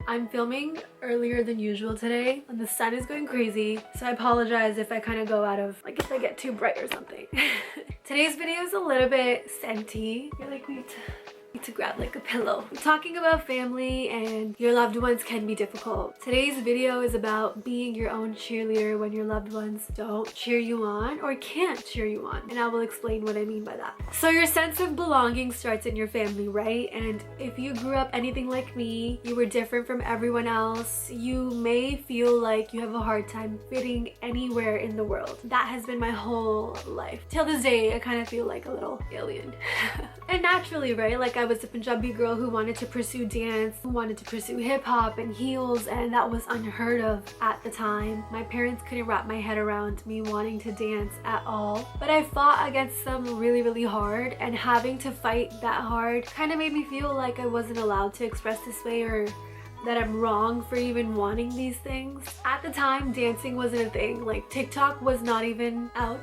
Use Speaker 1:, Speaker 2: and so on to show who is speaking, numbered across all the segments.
Speaker 1: I'm filming earlier than usual today and the sun is going crazy, so I apologize if I kind of go out of, like, if I get too bright or something. Today's video is a little bit scenty. You're like, we need to grab like a pillow. I'm talking about family and your loved ones can be difficult. Today's video is about being your own cheerleader when your loved ones don't cheer you on or can't cheer you on, and I will explain what I mean by that. So your sense of belonging starts in your family, right? And if you grew up anything like me, you were different from everyone else, you may feel like you have a hard time fitting anywhere in the world. That has been my whole life. Till this day, I kind of feel like a little alien. And naturally, right? Like, I was a Punjabi girl who wanted to pursue dance, who wanted to pursue hip-hop and heels, and that was unheard of at the time. My parents couldn't wrap my head around me wanting to dance at all. But I fought against them really, really hard, and having to fight that hard kind of made me feel like I wasn't allowed to express this way, or that I'm wrong for even wanting these things. At the time, dancing wasn't a thing. Like, TikTok was not even out.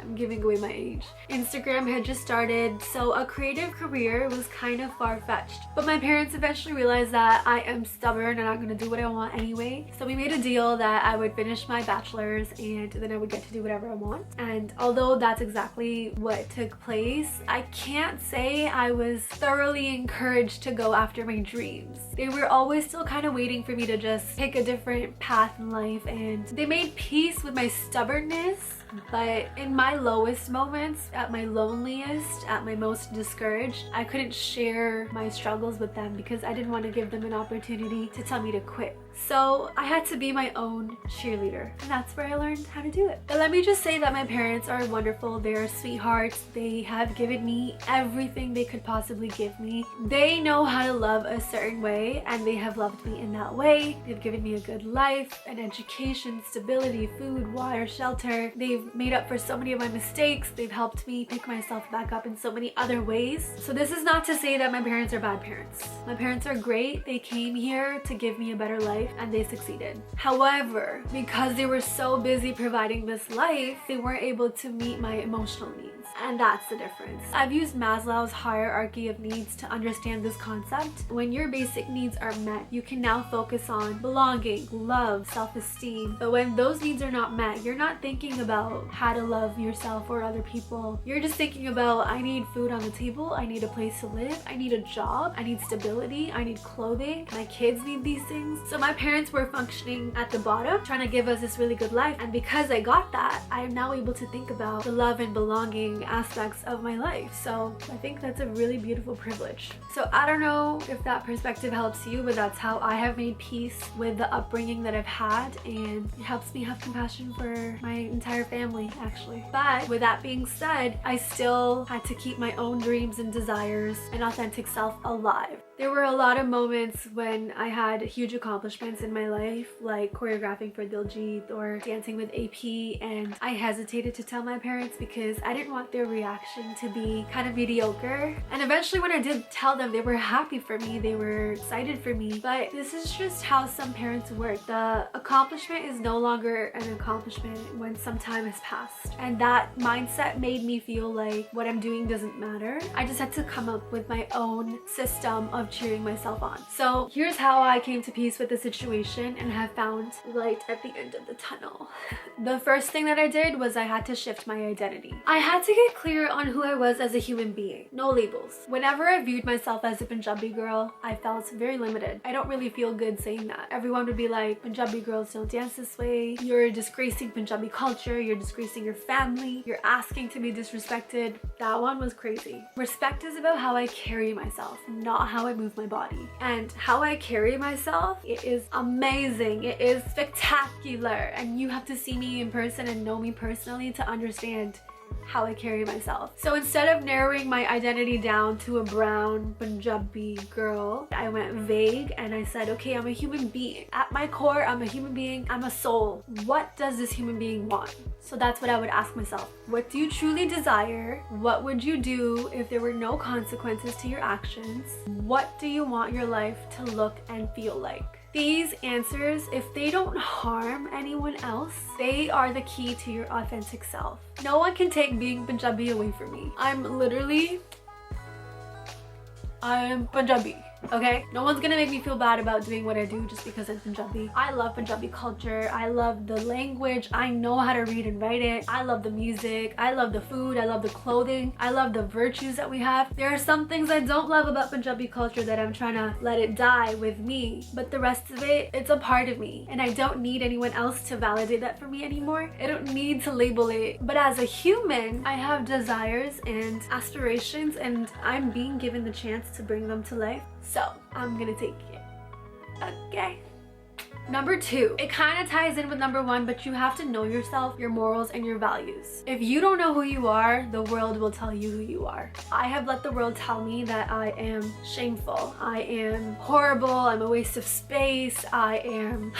Speaker 1: I'm giving away my age. Instagram had just started, so a creative career was kind of far-fetched. But my parents eventually realized that I am stubborn and I'm gonna do what I want anyway. So we made a deal that I would finish my bachelor's and then I would get to do whatever I want. And although that's exactly what took place, I can't say I was thoroughly encouraged to go after my dreams. They were always still kind of waiting for me to just pick a different path in life, and they made peace with my stubbornness. But in my lowest moments, at my loneliest, at my most discouraged, I couldn't share my struggles with them because I didn't want to give them an opportunity to tell me to quit. So I had to be my own cheerleader, and that's where I learned how to do it. But let me just say that my parents are wonderful. They're sweethearts. They have given me everything they could possibly give me. They know how to love a certain way, and they have loved me in that way. They've given me a good life, an education, stability, food, water, shelter. They've made up for so many of my mistakes. They've helped me pick myself back up in so many other ways. So this is not to say that my parents are bad parents. My parents are great. They came here to give me a better life, and they succeeded. However, because they were so busy providing this life, they weren't able to meet my emotional needs. And that's the difference. I've used Maslow's hierarchy of needs to understand this concept. When your basic needs are met, you can now focus on belonging, love, self-esteem. But when those needs are not met, you're not thinking about how to love yourself or other people. You're just thinking about, I need food on the table, I need a place to live, I need a job, I need stability, I need clothing, my kids need these things. So my parents were functioning at the bottom, trying to give us this really good life. And because I got that, I am now able to think about the love and belonging aspects of my life. So I think that's a really beautiful privilege. So I don't know if that perspective helps you, but that's how I have made peace with the upbringing that I've had, and it helps me have compassion for my entire family, actually. But with that being said, I still had to keep my own dreams and desires and authentic self alive. There were a lot of moments when I had huge accomplishments in my life, like choreographing for Diljit or dancing with AP, and I hesitated to tell my parents because I didn't want their reaction to be kind of mediocre. And eventually when I did tell them, they were happy for me, they were excited for me. But this is just how some parents work. The accomplishment is no longer an accomplishment when some time has passed. And that mindset made me feel like what I'm doing doesn't matter. I just had to come up with my own system of cheering myself on. So here's how I came to peace with the situation and have found light at the end of the tunnel. The first thing that I did was I had to shift my identity. I had to get clear on who I was as a human being. No labels. Whenever I viewed myself as a Punjabi girl, I felt very limited. I don't really feel good saying that. Everyone would be like, Punjabi girls don't dance this way. You're disgracing Punjabi culture. You're disgracing your family. You're asking to be disrespected. That one was crazy. Respect is about how I carry myself, not how I move my body. And how I carry myself, it is amazing. It is spectacular. And you have to see me in person and know me personally to understand how I carry myself. So instead of narrowing my identity down to a brown Punjabi girl, I went vague and I said, okay, I'm a human being. At my core, I'm a human being. I'm a soul. What does this human being want? So that's what I would ask myself. What do you truly desire? What would you do if there were no consequences to your actions? What do you want your life to look and feel like? These answers, if they don't harm anyone else, they are the key to your authentic self. No one can take being Punjabi away from me. I'm Punjabi. okay? No one's gonna make me feel bad about doing what I do just because I'm Punjabi. I love Punjabi culture. I love the language. I know how to read and write it. I love the music. I love the food. I love the clothing. I love the virtues that we have. There are some things I don't love about Punjabi culture that I'm trying to let it die with me, but the rest of it, it's a part of me, and I don't need anyone else to validate that for me anymore. I don't need to label it. But as a human, I have desires and aspirations, and I'm being given the chance to bring them to life. So I'm gonna take it. Okay. Number 2, it kind of ties in with number 1, but you have to know yourself, your morals, and your values. If you don't know who you are, the world will tell you who you are. I have let the world tell me that I am shameful, I am horrible, I'm a waste of space, I am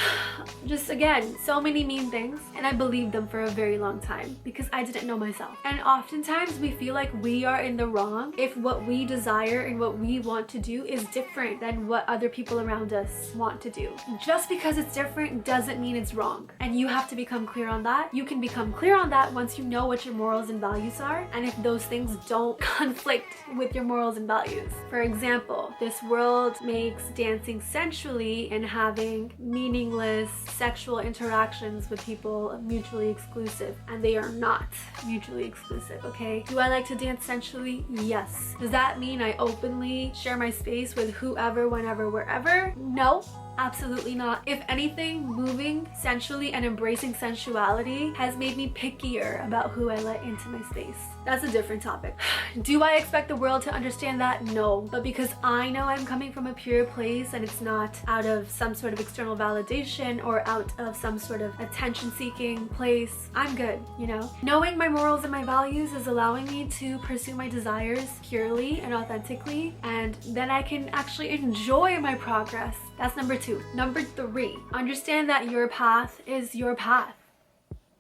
Speaker 1: just, again, so many mean things, and I believed them for a very long time because I didn't know myself. And oftentimes we feel like we are in the wrong if what we desire and what we want to do is different than what other people around us want to do. Just because it's different doesn't mean it's wrong, and you have to become clear on that. You can become clear on that once you know what your morals and values are, and if those things don't conflict with your morals and values. For example, this world makes dancing sensually and having meaningless sexual interactions with people mutually exclusive, and they are not mutually exclusive, okay? Do I like to dance sensually? Yes. Does that mean I openly share my space with whoever, whenever, wherever? No. Absolutely not. If anything, moving sensually and embracing sensuality has made me pickier about who I let into my space. That's a different topic. Do I expect the world to understand that? No. But because I know I'm coming from a pure place and it's not out of some sort of external validation or out of some sort of attention-seeking place, I'm good, you know? Knowing my morals and my values is allowing me to pursue my desires purely and authentically, and then I can actually enjoy my progress. That's number 2. Number 3, understand that your path is your path.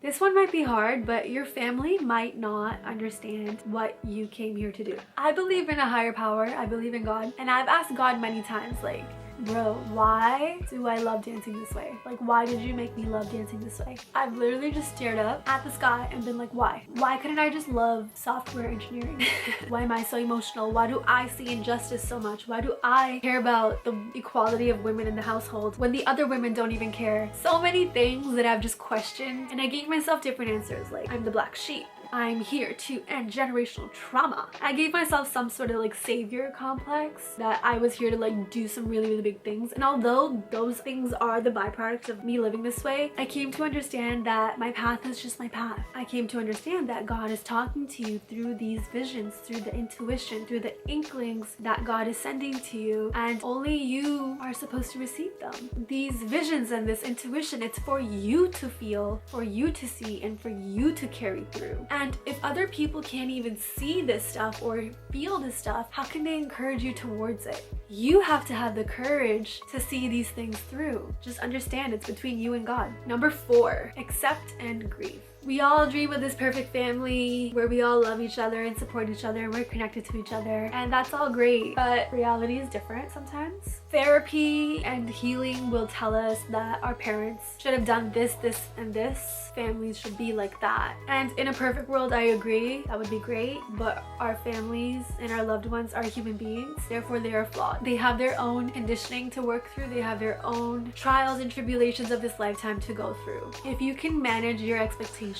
Speaker 1: This one might be hard, but your family might not understand what you came here to do. I believe in a higher power. I believe in God. And I've asked God many times, like, bro, why do I love dancing this way? Like, why did you make me love dancing this way? I've literally just stared up at the sky and been like, why? Why couldn't I just love software engineering? Why am I so emotional? Why do I see injustice so much? Why do I care about the equality of women in the household when the other women don't even care? So many things that I've just questioned, and I gave myself different answers, like, I'm the black sheep. I'm here to end generational trauma. I gave myself some sort of like savior complex that I was here to like do some really, really big things. And although those things are the byproduct of me living this way, I came to understand that my path is just my path. I came to understand that God is talking to you through these visions, through the intuition, through the inklings that God is sending to you, and only you are supposed to receive them. These visions and this intuition, it's for you to feel, for you to see, and for you to carry through. And if other people can't even see this stuff or feel this stuff, how can they encourage you towards it? You have to have the courage to see these things through. Just understand it's between you and God. Number 4, accept and grieve. We all dream of this perfect family where we all love each other and support each other and we're connected to each other, and that's all great, but reality is different sometimes. Therapy and healing will tell us that our parents should have done this, this, and this. Families should be like that. And in a perfect world, I agree, that would be great, but our families and our loved ones are human beings, therefore they are flawed. They have their own conditioning to work through, they have their own trials and tribulations of this lifetime to go through. If you can manage your expectations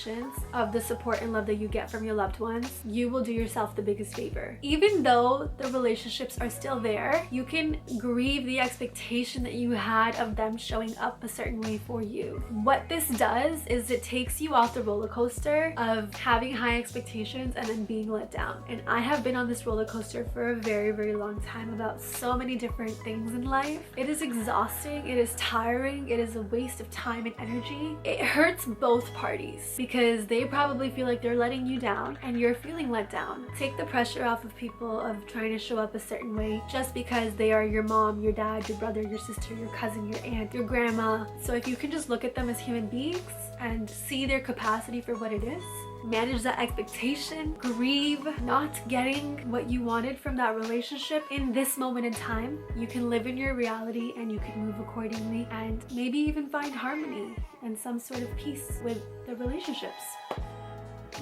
Speaker 1: of the support and love that you get from your loved ones, you will do yourself the biggest favor. Even though the relationships are still there, you can grieve the expectation that you had of them showing up a certain way for you. What this does is it takes you off the roller coaster of having high expectations and then being let down. And I have been on this roller coaster for a very, very long time about so many different things in life. It is exhausting, it is tiring, it is a waste of time and energy. It hurts both parties because they probably feel like they're letting you down and you're feeling let down. Take the pressure off of people of trying to show up a certain way just because they are your mom, your dad, your brother, your sister, your cousin, your aunt, your grandma. So if you can just look at them as human beings and see their capacity for what it is, manage that expectation, grieve not getting what you wanted from that relationship in this moment in time, you can live in your reality and you can move accordingly and maybe even find harmony and some sort of peace with the relationships.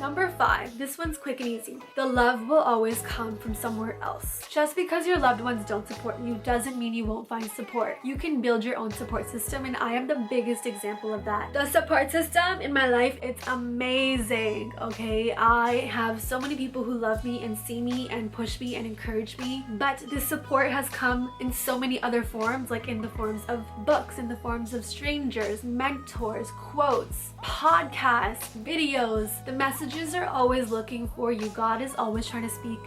Speaker 1: Number 5, this one's quick and easy. The love will always come from somewhere else. Just because your loved ones don't support you doesn't mean you won't find support. You can build your own support system, and I am the biggest example of that. The support system in my life, it's amazing, okay? I have so many people who love me and see me and push me and encourage me, but this support has come in so many other forms, like in the forms of books, in the forms of strangers, mentors, quotes, podcasts, videos. The messages are always looking for you. God is always trying to speak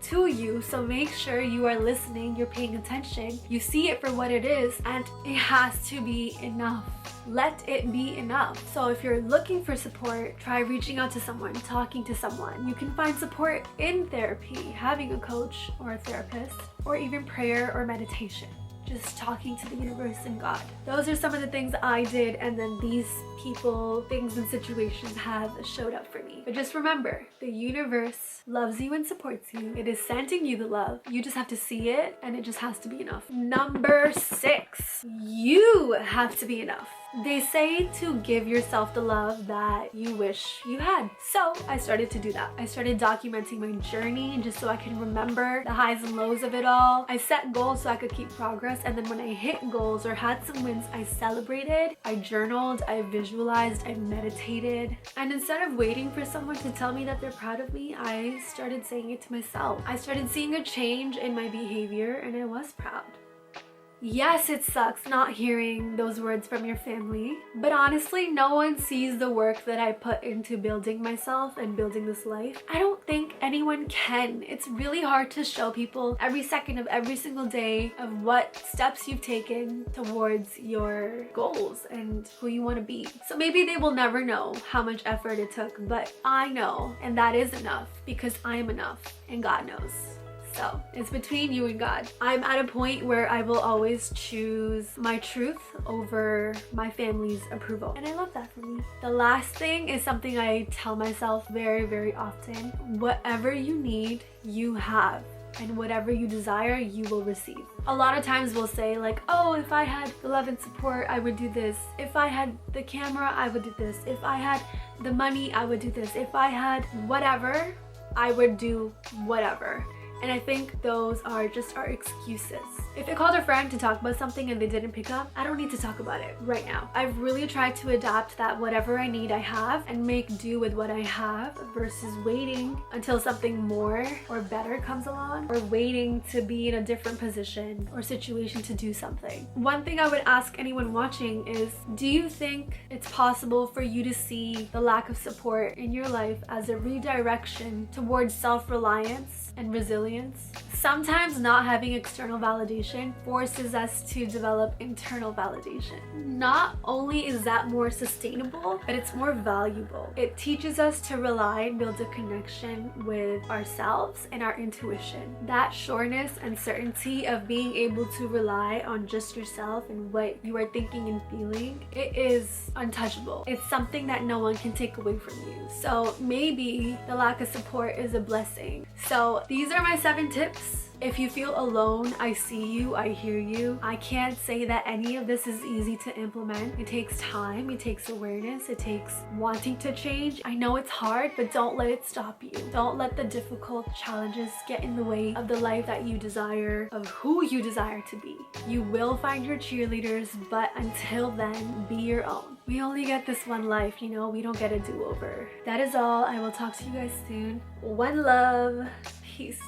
Speaker 1: to you, so make sure you are listening, you're paying attention, you see it for what it is, and it has to be enough. Let it be enough. So if you're looking for support, try reaching out to someone, talking to someone. You can find support in therapy, having a coach or a therapist, or even prayer or meditation. Just talking to the universe and God. Those are some of the things I did, and then these people, things, and situations have showed up for me. But just remember, the universe loves you and supports you. It is sending you the love. You just have to see it, and it just has to be enough. Number 6, you have to be enough. They say to give yourself the love that you wish you had. So I started to do that. I started documenting my journey just so I can remember the highs and lows of it all. I set goals so I could keep progress, and then when I hit goals or had some wins, I celebrated, I journaled, I visualized, I meditated. And instead of waiting for someone to tell me that they're proud of me, I started saying it to myself. I started seeing a change in my behavior, and I was proud. Yes, it sucks not hearing those words from your family, but honestly, no one sees the work that I put into building myself and building this life. I don't think anyone can. It's really hard to show people every second of every single day of what steps you've taken towards your goals and who you want to be. So maybe they will never know how much effort it took, but I know, and that is enough because I am enough and God knows. So it's between you and God. I'm at a point where I will always choose my truth over my family's approval. And I love that for me. The last thing is something I tell myself very, very often. Whatever you need, you have. And whatever you desire, you will receive. A lot of times we'll say like, oh, if I had the love and support, I would do this. If I had the camera, I would do this. If I had the money, I would do this. If I had whatever, I would do whatever. And I think those are just our excuses. If I called a friend to talk about something and they didn't pick up, I don't need to talk about it right now. I've really tried to adapt that whatever I need, I have, and make do with what I have versus waiting until something more or better comes along, or waiting to be in a different position or situation to do something. One thing I would ask anyone watching is, do you think it's possible for you to see the lack of support in your life as a redirection towards self-reliance and resilience? Sometimes not having external validation forces us to develop internal validation. Not only is that more sustainable, but it's more valuable. It teaches us to rely and build a connection with ourselves and our intuition. That sureness and certainty of being able to rely on just yourself and what you are thinking and feeling, it is untouchable. It's something that no one can take away from you. So maybe the lack of support is a blessing. So these are my 7 tips. If you feel alone, I see you, I hear you. I can't say that any of this is easy to implement. It takes time, it takes awareness, it takes wanting to change. I know it's hard, but don't let it stop you. Don't let the difficult challenges get in the way of the life that you desire, of who you desire to be. You will find your cheerleaders, but until then, be your own. We only get this one life, you know, we don't get a do-over. That is all. I will talk to you guys soon. One love. Peace.